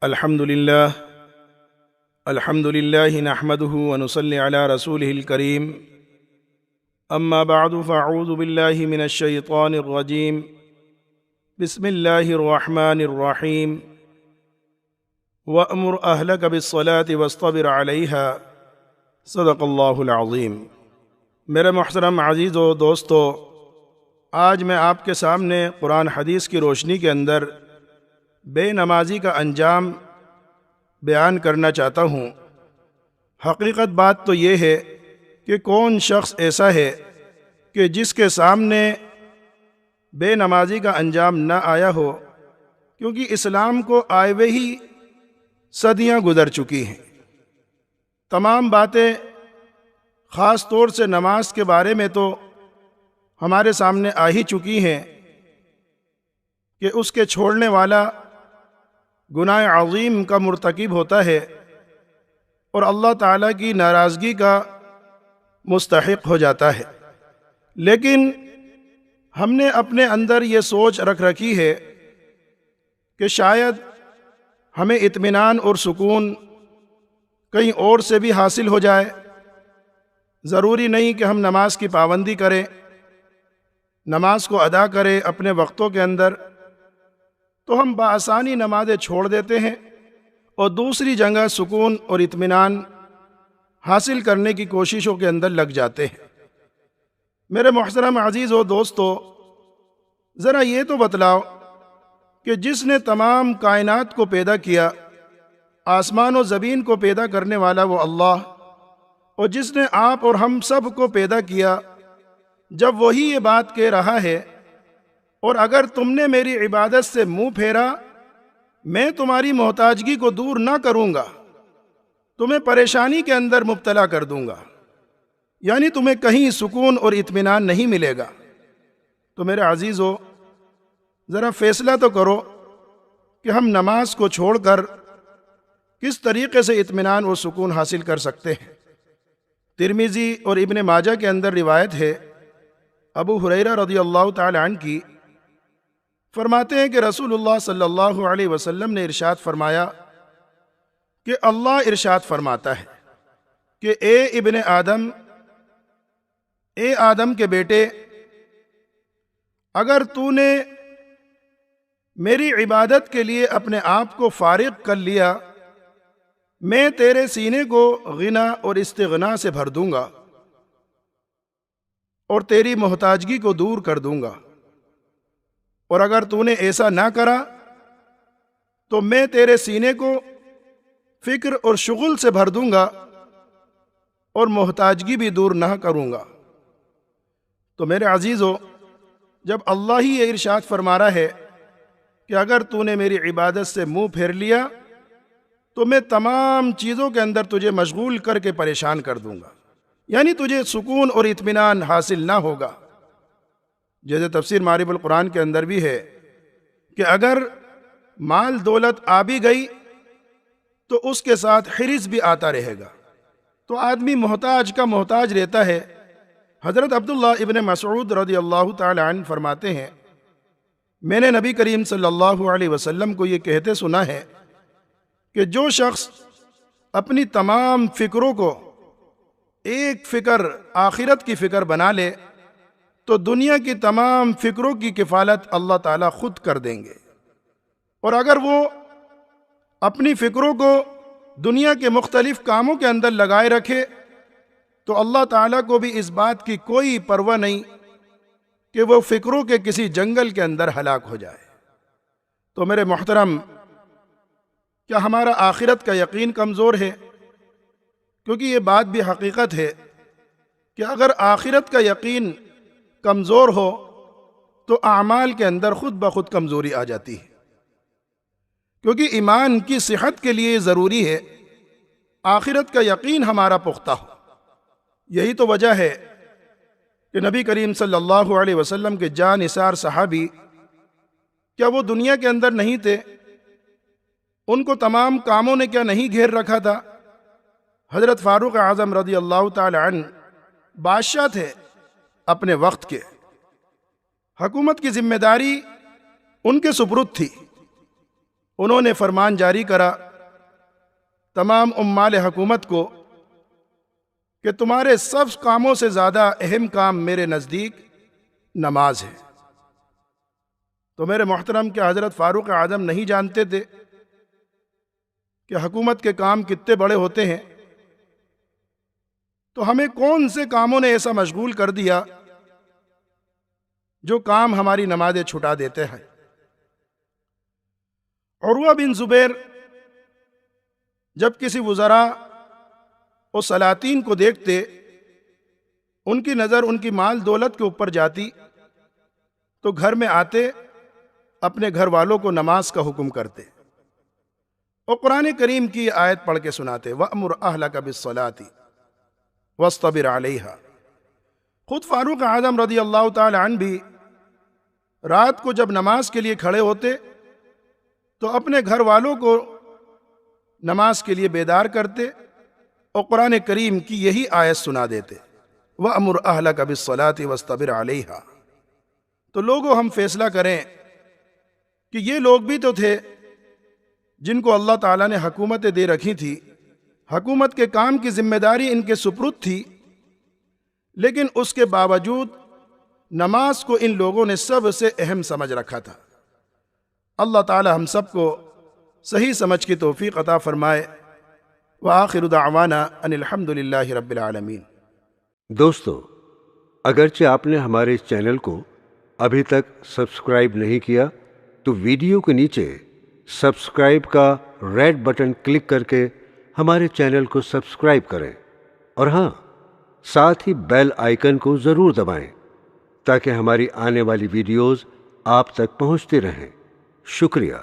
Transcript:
الحمد لله نحمده ونصلي على رسوله الكريم اما بعد فاعوذ بالله من الشيطان الرجيم بسم الله الرحمن الرحيم وأمر أهلك بالصلاة واصطبر عليها صدق اللہ العظیم۔ میرے محترم عزیز و دوستو، آج میں آپ کے سامنے قرآن حدیث کی روشنی کے اندر بے نمازی کا انجام بیان کرنا چاہتا ہوں۔ حقیقت بات تو یہ ہے کہ کون شخص ایسا ہے کہ جس کے سامنے بے نمازی کا انجام نہ آیا ہو، کیونکہ اسلام کو آئے ہوئے ہی صدیاں گزر چکی ہیں۔ تمام باتیں خاص طور سے نماز کے بارے میں تو ہمارے سامنے آ ہی چکی ہیں کہ اس کے چھوڑنے والا گناہ عظیم کا مرتکب ہوتا ہے اور اللہ تعالیٰ کی ناراضگی کا مستحق ہو جاتا ہے۔ لیکن ہم نے اپنے اندر یہ سوچ رکھ رکھی ہے کہ شاید ہمیں اطمینان اور سکون کہیں اور سے بھی حاصل ہو جائے۔ ضروری نہیں کہ ہم نماز کی پابندی کریں، نماز کو ادا کریں اپنے وقتوں کے اندر، تو ہم بآسانی نمازیں چھوڑ دیتے ہیں اور دوسری جگہ سکون اور اطمینان حاصل کرنے کی کوششوں کے اندر لگ جاتے ہیں۔ میرے محترم عزیز و دوستو، ذرا یہ تو بتلاؤ کہ جس نے تمام کائنات کو پیدا کیا، آسمان و زمین کو پیدا کرنے والا وہ اللہ، اور جس نے آپ اور ہم سب کو پیدا کیا، جب وہی یہ بات کہہ رہا ہے اور اگر تم نے میری عبادت سے منہ پھیرا، میں تمہاری محتاجگی کو دور نہ کروں گا، تمہیں پریشانی کے اندر مبتلا کر دوں گا، یعنی تمہیں کہیں سکون اور اطمینان نہیں ملے گا، تو میرے عزیزو ذرا فیصلہ تو کرو کہ ہم نماز کو چھوڑ کر کس طریقے سے اطمینان اور سکون حاصل کر سکتے ہیں۔ ترمذی اور ابن ماجہ کے اندر روایت ہے، ابو ہریرہ رضی اللہ تعالی عنہ کی، فرماتے ہیں کہ رسول اللہ صلی اللہ علیہ وسلم نے ارشاد فرمایا کہ اللہ ارشاد فرماتا ہے کہ اے آدم کے بیٹے، اگر تو نے میری عبادت کے لیے اپنے آپ کو فارغ کر لیا، میں تیرے سینے کو غنا اور استغنا سے بھر دوں گا اور تیری محتاجگی کو دور کر دوں گا، اور اگر تو نے ایسا نہ کرا تو میں تیرے سینے کو فکر اور شغل سے بھر دوں گا اور محتاجگی بھی دور نہ کروں گا۔ تو میرے عزیزو، جب اللہ ہی یہ ارشاد فرما رہا ہے کہ اگر تو نے میری عبادت سے منہ پھیر لیا تو میں تمام چیزوں کے اندر تجھے مشغول کر کے پریشان کر دوں گا، یعنی تجھے سکون اور اطمینان حاصل نہ ہوگا۔ جیسے تفسیر معارف القرآن کے اندر بھی ہے کہ اگر مال دولت آ بھی گئی تو اس کے ساتھ حرص بھی آتا رہے گا، تو آدمی محتاج کا محتاج رہتا ہے۔ حضرت عبداللہ ابن مسعود رضی اللہ تعالی عنہ فرماتے ہیں، میں نے نبی کریم صلی اللہ علیہ وسلم کو یہ کہتے سنا ہے کہ جو شخص اپنی تمام فکروں کو ایک فکر آخرت کی فکر بنا لے تو دنیا کی تمام فکروں کی کفالت اللہ تعالیٰ خود کر دیں گے، اور اگر وہ اپنی فکروں کو دنیا کے مختلف کاموں کے اندر لگائے رکھے تو اللہ تعالیٰ کو بھی اس بات کی کوئی پرواہ نہیں کہ وہ فکروں کے کسی جنگل کے اندر ہلاک ہو جائے۔ تو میرے محترم، کیا ہمارا آخرت کا یقین کمزور ہے؟ کیونکہ یہ بات بھی حقیقت ہے کہ اگر آخرت کا یقین کمزور ہو تو اعمال کے اندر خود بخود کمزوری آ جاتی ہے، کیونکہ ایمان کی صحت کے لیے ضروری ہے آخرت کا یقین ہمارا پختہ ہو۔ یہی تو وجہ ہے کہ نبی کریم صلی اللہ علیہ وسلم کے جاں نثار صحابی، کیا وہ دنیا کے اندر نہیں تھے؟ ان کو تمام کاموں نے کیا نہیں گھیر رکھا تھا؟ حضرت فاروق اعظم رضی اللہ تعالی عنہ بادشاہ تھے اپنے وقت کے، حکومت کی ذمہ داری ان کے سپرد تھی، انہوں نے فرمان جاری کرا تمام عمال حکومت کو کہ تمہارے سب کاموں سے زیادہ اہم کام میرے نزدیک نماز ہے۔ تو میرے محترم کہ حضرت فاروق اعظم نہیں جانتے تھے کہ حکومت کے کام کتنے بڑے ہوتے ہیں، تو ہمیں کون سے کاموں نے ایسا مشغول کر دیا جو کام ہماری نمازیں چھٹا دیتے ہیں۔ عروہ بن زبیر جب کسی وزراء اور سلاطین کو دیکھتے، ان کی نظر ان کی مال دولت کے اوپر جاتی، تو گھر میں آتے اپنے گھر والوں کو نماز کا حکم کرتے اور قرآن کریم کی آیت پڑھ کے سناتے، وَأْمُرْ أَهْلَكَ بِالصَّلَاةِ وَاصْطَبِرْ عَلَيْهَا۔ خود فاروق اعظم رضی اللہ تعالی عنہ بھی رات کو جب نماز کے لیے کھڑے ہوتے تو اپنے گھر والوں کو نماز کے لیے بیدار کرتے اور قرآن کریم کی یہی آیت سنا دیتے، وَأْمُرْ أَهْلَكَ بِالصَّلَاةِ وَاصْطَبِرْ عَلَيْهَا۔ تو لوگوں ہم فیصلہ کریں کہ یہ لوگ بھی تو تھے جن کو اللہ تعالیٰ نے حکومتیں دے رکھی تھی، حکومت کے کام کی ذمہ داری ان کے سپرد تھی، لیکن اس کے باوجود نماز کو ان لوگوں نے سب سے اہم سمجھ رکھا تھا۔ اللہ تعالیٰ ہم سب کو صحیح سمجھ کی توفیق عطا فرمائے۔ وآخر دعوانا ان الحمد للہ رب العالمین۔ دوستو، اگرچہ آپ نے ہمارے اس چینل کو ابھی تک سبسکرائب نہیں کیا تو ویڈیو کے نیچے سبسکرائب کا ریڈ بٹن کلک کر کے ہمارے چینل کو سبسکرائب کریں، اور ہاں، ساتھ ہی بیل آئیکن کو ضرور دبائیں تاکہ ہماری آنے والی ویڈیوز آپ تک پہنچتی رہیں۔ شکریہ۔